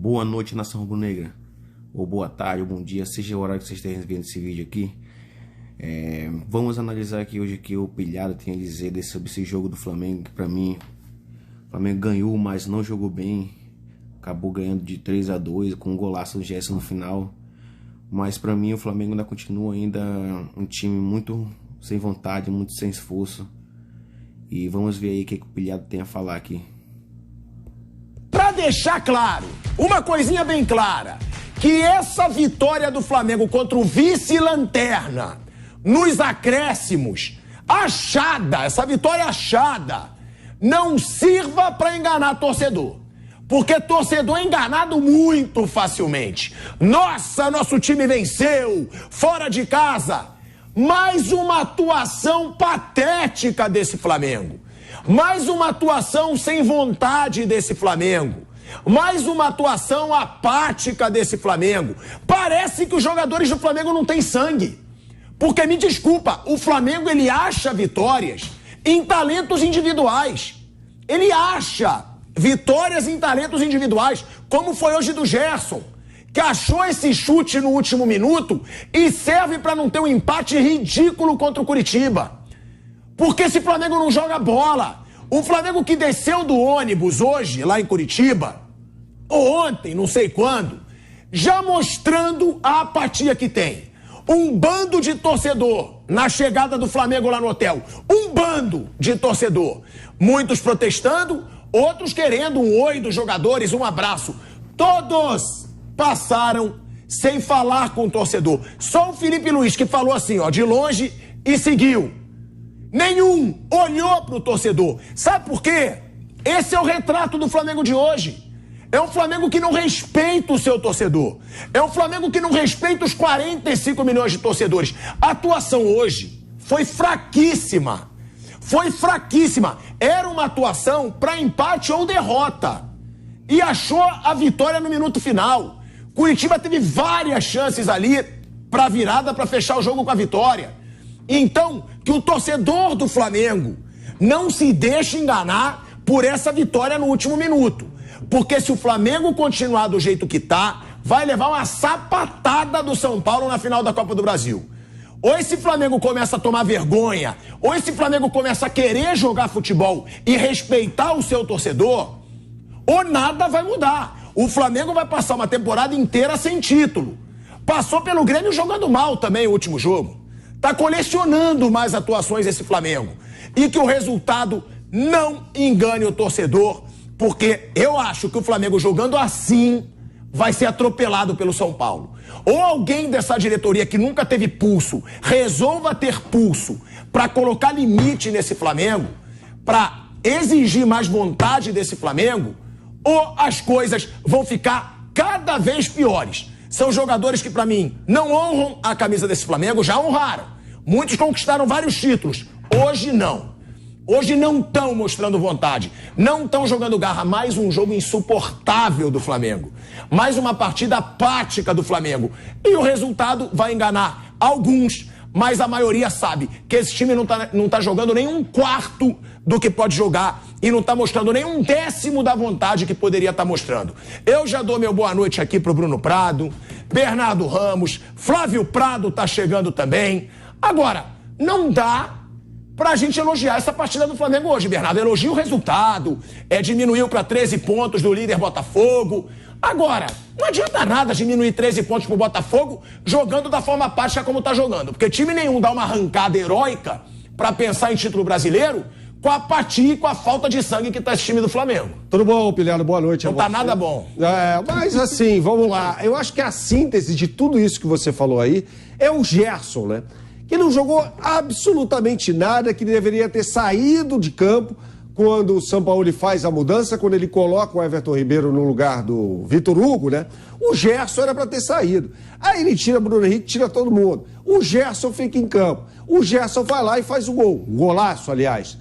Boa noite, nação rubro-negra, ou boa tarde, ou bom dia, seja o horário que vocês estejam vendo esse vídeo aqui. Vamos analisar aqui hoje que o Pilhado tem a dizer sobre esse jogo do Flamengo, que pra mim, o Flamengo ganhou, mas não jogou bem, acabou ganhando de 3-2 com um golaço do Gerson no final. Mas pra mim o Flamengo ainda continua um time muito sem vontade, muito sem esforço. E vamos ver aí o que o Pilhado tem a falar aqui. Pra deixar claro, uma coisinha bem clara, que essa vitória do Flamengo contra o vice-lanterna, nos acréscimos, essa vitória achada, não sirva pra enganar torcedor. Porque torcedor é enganado muito facilmente. Nossa, nosso time venceu, fora de casa. Mais uma atuação patética desse Flamengo. Mais uma atuação sem vontade desse Flamengo. Mais uma atuação apática desse Flamengo. Parece que os jogadores do Flamengo não têm sangue. Porque, me desculpa, o Flamengo ele acha vitórias em talentos individuais. Ele acha vitórias em talentos individuais, como foi hoje do Gerson, que achou esse chute no último minuto e serve para não ter um empate ridículo contra o Curitiba. Porque esse Flamengo não joga bola. O Flamengo que desceu do ônibus hoje, lá em Curitiba, ou ontem, não sei quando, já mostrando a apatia que tem. Um bando de torcedor na chegada do Flamengo lá no hotel. Um bando de torcedor. Muitos protestando, outros querendo um oi dos jogadores, um abraço. Todos passaram sem falar com o torcedor. Só o Felipe Luiz que falou assim, ó, de longe e seguiu. Nenhum olhou pro torcedor. Sabe por quê? Esse é o retrato do Flamengo de hoje. É um Flamengo que não respeita o seu torcedor. É um Flamengo que não respeita os 45 milhões de torcedores. A atuação hoje foi fraquíssima. Foi fraquíssima. Era uma atuação para empate ou derrota. E achou a vitória no minuto final. Curitiba teve várias chances ali para virada, para fechar o jogo com a vitória. Então, que o torcedor do Flamengo não se deixe enganar por essa vitória no último minuto. Porque se o Flamengo continuar do jeito que tá, vai levar uma sapatada do São Paulo na final da Copa do Brasil. Ou esse Flamengo começa a tomar vergonha, ou esse Flamengo começa a querer jogar futebol e respeitar o seu torcedor, ou nada vai mudar. O Flamengo vai passar uma temporada inteira sem título. Passou pelo Grêmio jogando mal também o último jogo. Tá colecionando mais atuações esse Flamengo. E que o resultado não engane o torcedor, porque eu acho que o Flamengo jogando assim vai ser atropelado pelo São Paulo. Ou alguém dessa diretoria que nunca teve pulso, resolva ter pulso para colocar limite nesse Flamengo, para exigir mais vontade desse Flamengo, ou as coisas vão ficar cada vez piores. São jogadores que, para mim, não honram a camisa desse Flamengo, já honraram. Muitos conquistaram vários títulos, hoje não. Hoje não estão mostrando vontade, não estão jogando garra. Mais um jogo insuportável do Flamengo. Mais uma partida apática do Flamengo. E o resultado vai enganar alguns, mas a maioria sabe que esse time não tá jogando nem um quarto do que pode jogar e não tá mostrando nem um décimo da vontade que poderia estar mostrando. Eu já dou meu boa noite aqui pro Bruno Prado, Bernardo Ramos, Flávio Prado tá chegando também. Agora, não dá pra gente elogiar essa partida do Flamengo hoje, Bernardo. Elogia o resultado, diminuiu pra 13 pontos do líder Botafogo. Agora, não adianta nada diminuir 13 pontos pro Botafogo jogando da forma apática como tá jogando, porque time nenhum dá uma arrancada heróica pra pensar em título brasileiro com a apatia e com a falta de sangue que tá esse time do Flamengo. Tudo bom, Pilhado? Boa noite. Não tá nada bom. Mas assim, vamos lá. Eu acho que a síntese de tudo isso que você falou aí é o Gerson, né? Que não jogou absolutamente nada, que deveria ter saído de campo quando o São Paulo faz a mudança, quando ele coloca o Everton Ribeiro no lugar do Vitor Hugo, né? O Gerson era para ter saído. Aí ele tira Bruno Henrique, tira todo mundo. O Gerson fica em campo. O Gerson vai lá e faz o gol. Um golaço, aliás.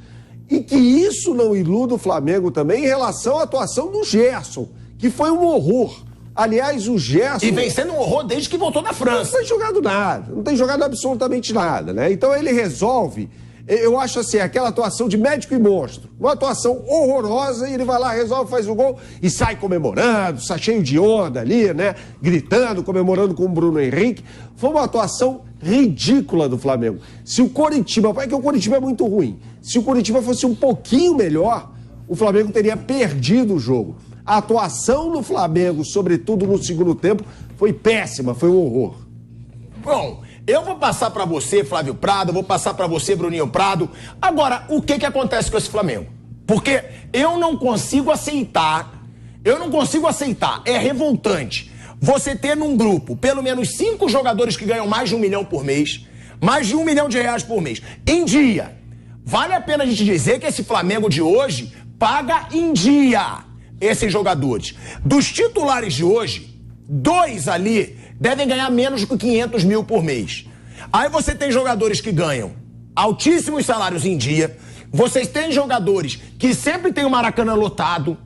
E que isso não iluda o Flamengo também em relação à atuação do Gerson, que foi um horror. Aliás, o Gerson... E vem sendo um horror desde que voltou da França. Não tem jogado nada, não tem jogado absolutamente nada, né? Então ele resolve Eu acho assim, aquela atuação de médico e monstro. Uma atuação horrorosa e ele vai lá, resolve, faz o gol e sai comemorando, sai cheio de onda ali, né? Gritando, comemorando com o Bruno Henrique. Foi uma atuação ridícula do Flamengo. Se o Coritiba, é que o Coritiba é muito ruim. Se o Coritiba fosse um pouquinho melhor, o Flamengo teria perdido o jogo. A atuação do Flamengo, sobretudo no segundo tempo, foi péssima, foi um horror. Bom, eu vou passar pra você, Flávio Prado, vou passar pra você, Bruninho Prado. Agora, o que acontece com esse Flamengo? Porque eu não consigo aceitar, é revoltante você ter num grupo pelo menos 5 jogadores que ganham mais de 1 milhão por mês, mais de R$1 milhão por mês, em dia. Vale a pena a gente dizer que esse Flamengo de hoje paga em dia esses jogadores. Dos titulares de hoje, 2 ali devem ganhar menos de 500 mil por mês. Aí você tem jogadores que ganham altíssimos salários em dia. Vocês têm jogadores que sempre tem o Maracanã lotado,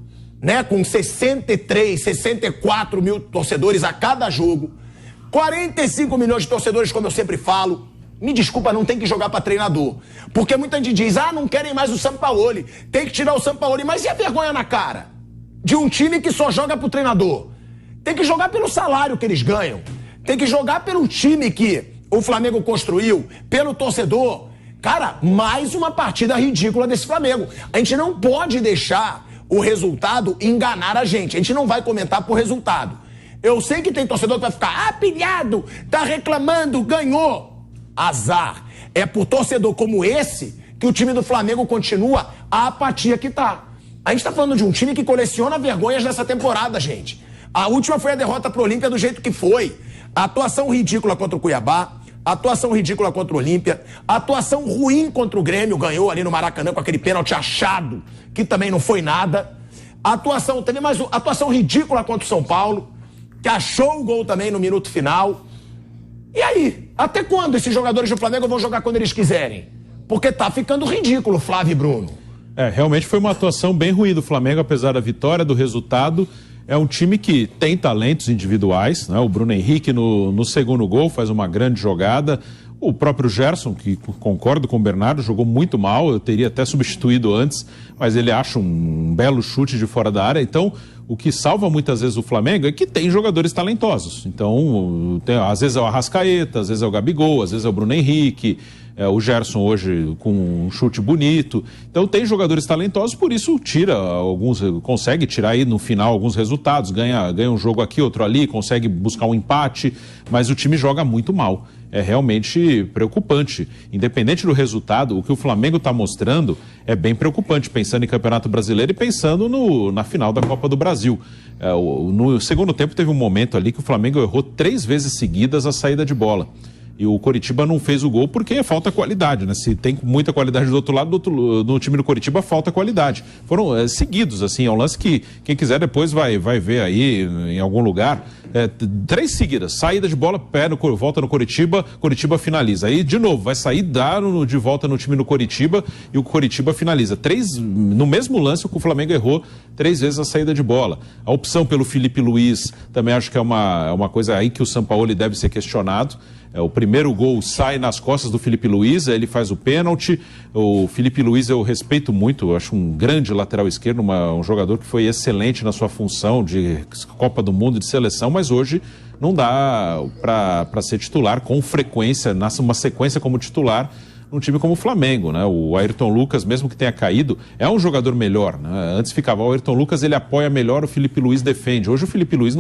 né? Com 63, 64 mil torcedores a cada jogo. 45 milhões de torcedores, como eu sempre falo. Me desculpa, não tem que jogar pra treinador. Porque muita gente diz, não querem mais o Sampaoli. Tem que tirar o Sampaoli. Mas e a vergonha na cara de um time que só joga pro treinador? Tem que jogar pelo salário que eles ganham. Tem que jogar pelo time que o Flamengo construiu, pelo torcedor. Cara, mais uma partida ridícula desse Flamengo. A gente não pode deixar o resultado enganar a gente. A gente não vai comentar por resultado. Eu sei que tem torcedor que vai ficar pilhado, tá reclamando, ganhou. Azar. É por torcedor como esse que o time do Flamengo continua a apatia que tá. A gente tá falando de um time que coleciona vergonhas nessa temporada, gente. A última foi a derrota pro Olímpia do jeito que foi. A atuação ridícula contra o Cuiabá, a atuação ridícula contra o Olímpia, a atuação ruim contra o Grêmio, ganhou ali no Maracanã com aquele pênalti achado, que também não foi nada. A atuação, teve mais uma atuação ridícula contra o São Paulo, que achou o gol também no minuto final. E aí? Até quando esses jogadores do Flamengo vão jogar quando eles quiserem? Porque tá ficando ridículo, Flávio e Bruno. Realmente foi uma atuação bem ruim do Flamengo, apesar da vitória, do resultado. É um time que tem talentos individuais, né? O Bruno Henrique no segundo gol faz uma grande jogada. O próprio Gerson, que concordo com o Bernardo, jogou muito mal, eu teria até substituído antes, mas ele acha um belo chute de fora da área. Então, o que salva muitas vezes o Flamengo é que tem jogadores talentosos. Então, às vezes é o Arrascaeta, às vezes é o Gabigol, às vezes é o Bruno Henrique, o Gerson hoje com um chute bonito. Então tem jogadores talentosos, por isso consegue tirar aí no final alguns resultados, ganha um jogo aqui, outro ali, consegue buscar um empate, mas o time joga muito mal. É realmente preocupante. Independente do resultado, o que o Flamengo está mostrando é bem preocupante, pensando em Campeonato Brasileiro e pensando na final da Copa do Brasil. No segundo tempo teve um momento ali que o Flamengo errou 3 vezes seguidas a saída de bola. E o Coritiba não fez o gol porque falta qualidade, né? Se tem muita qualidade do outro lado, no time do Coritiba falta qualidade. Foram seguidos, assim, é um lance que quem quiser depois vai ver aí em algum lugar. 3 seguidas, saída de bola, volta no Coritiba, Coritiba finaliza. Aí, de novo, vai sair, de volta no time do Coritiba e o Coritiba finaliza. No mesmo lance, o Flamengo errou 3 vezes a saída de bola. A opção pelo Felipe Luiz também acho que é uma coisa aí que o Sampaoli deve ser questionado. O primeiro gol sai nas costas do Felipe Luiz, ele faz o pênalti. O Felipe Luiz eu respeito muito, eu acho um grande lateral esquerdo, um jogador que foi excelente na sua função de Copa do Mundo, de seleção, mas hoje não dá para ser titular com frequência, numa sequência como titular, num time como o Flamengo, né? O Ayrton Lucas, mesmo que tenha caído, é um jogador melhor, né? Antes ficava o Ayrton Lucas, ele apoia melhor, o Felipe Luiz defende. Hoje o Felipe Luiz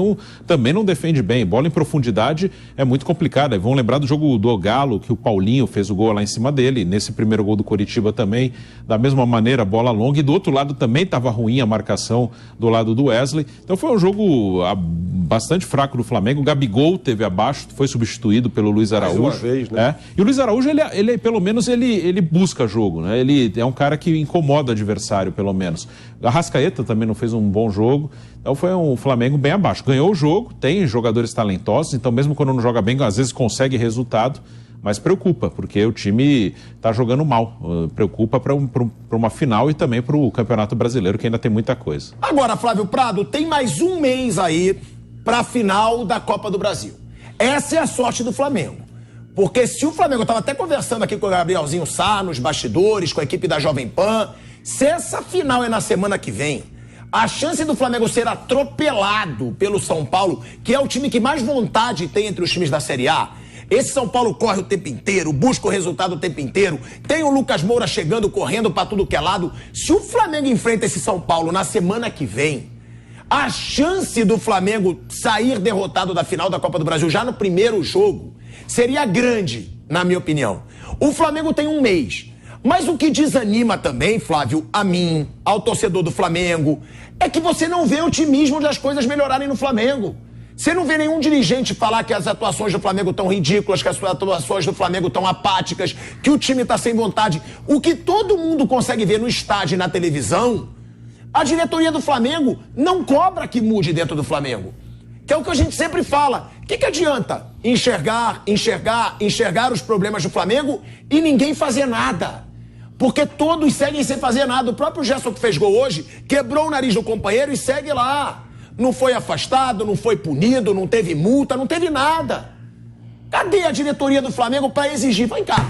também não defende bem. Bola em profundidade é muito complicada. Vão lembrar do jogo do Galo, que o Paulinho fez o gol lá em cima dele, nesse primeiro gol do Coritiba também, da mesma maneira, bola longa, e do outro lado também estava ruim a marcação do lado do Wesley. Então foi um jogo bastante fraco do Flamengo. O Gabigol teve abaixo, foi substituído pelo Luiz Araújo. Mais uma vez, né? E o Luiz Araújo, ele pelo menos ele busca jogo, né? Ele é um cara que incomoda o adversário, pelo menos. A Arrascaeta também não fez um bom jogo, então foi um Flamengo bem abaixo. Ganhou o jogo, tem jogadores talentosos, então mesmo quando não joga bem, às vezes consegue resultado, mas preocupa, porque o time está jogando mal. Preocupa para uma final e também para o Campeonato Brasileiro, que ainda tem muita coisa. Agora, Flávio Prado, tem mais um mês aí para a final da Copa do Brasil. Essa é a sorte do Flamengo. Porque se o Flamengo, eu estava até conversando aqui com o Gabrielzinho Sá, nos bastidores, com a equipe da Jovem Pan, se essa final é na semana que vem, a chance do Flamengo ser atropelado pelo São Paulo, que é o time que mais vontade tem entre os times da Série A, esse São Paulo corre o tempo inteiro, busca o resultado o tempo inteiro, tem o Lucas Moura chegando, correndo pra tudo que é lado. Se o Flamengo enfrenta esse São Paulo na semana que vem, a chance do Flamengo sair derrotado da final da Copa do Brasil já no primeiro jogo seria grande, na minha opinião. O Flamengo tem um mês. Mas o que desanima também, Flávio, a mim, ao torcedor do Flamengo, é que você não vê o otimismo das coisas melhorarem no Flamengo. Você não vê nenhum dirigente falar que as atuações do Flamengo estão ridículas, que as atuações do Flamengo estão apáticas, que o time está sem vontade. O que todo mundo consegue ver no estádio e na televisão, a diretoria do Flamengo não cobra que mude dentro do Flamengo. Que é o que a gente sempre fala. O que adianta enxergar os problemas do Flamengo e ninguém fazer nada? Porque todos seguem sem fazer nada. O próprio Gerson, que fez gol hoje, quebrou o nariz do companheiro e segue lá. Não foi afastado, não foi punido, não teve multa, não teve nada. Cadê a diretoria do Flamengo para exigir? Vem cá.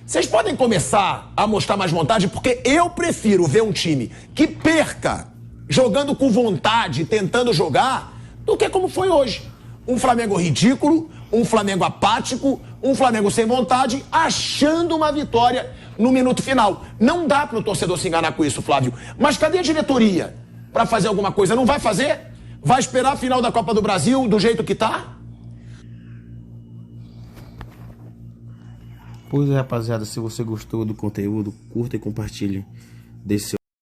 Vocês podem começar a mostrar mais vontade, porque eu prefiro ver um time que perca jogando com vontade, tentando jogar, do que como foi hoje. Um Flamengo ridículo, um Flamengo apático, um Flamengo sem vontade, achando uma vitória no minuto final. Não dá para o torcedor se enganar com isso, Flávio. Mas cadê a diretoria para fazer alguma coisa? Não vai fazer? Vai esperar a final da Copa do Brasil do jeito que tá? Pois é, rapaziada, se você gostou do conteúdo, curta e compartilhe. Deixe seu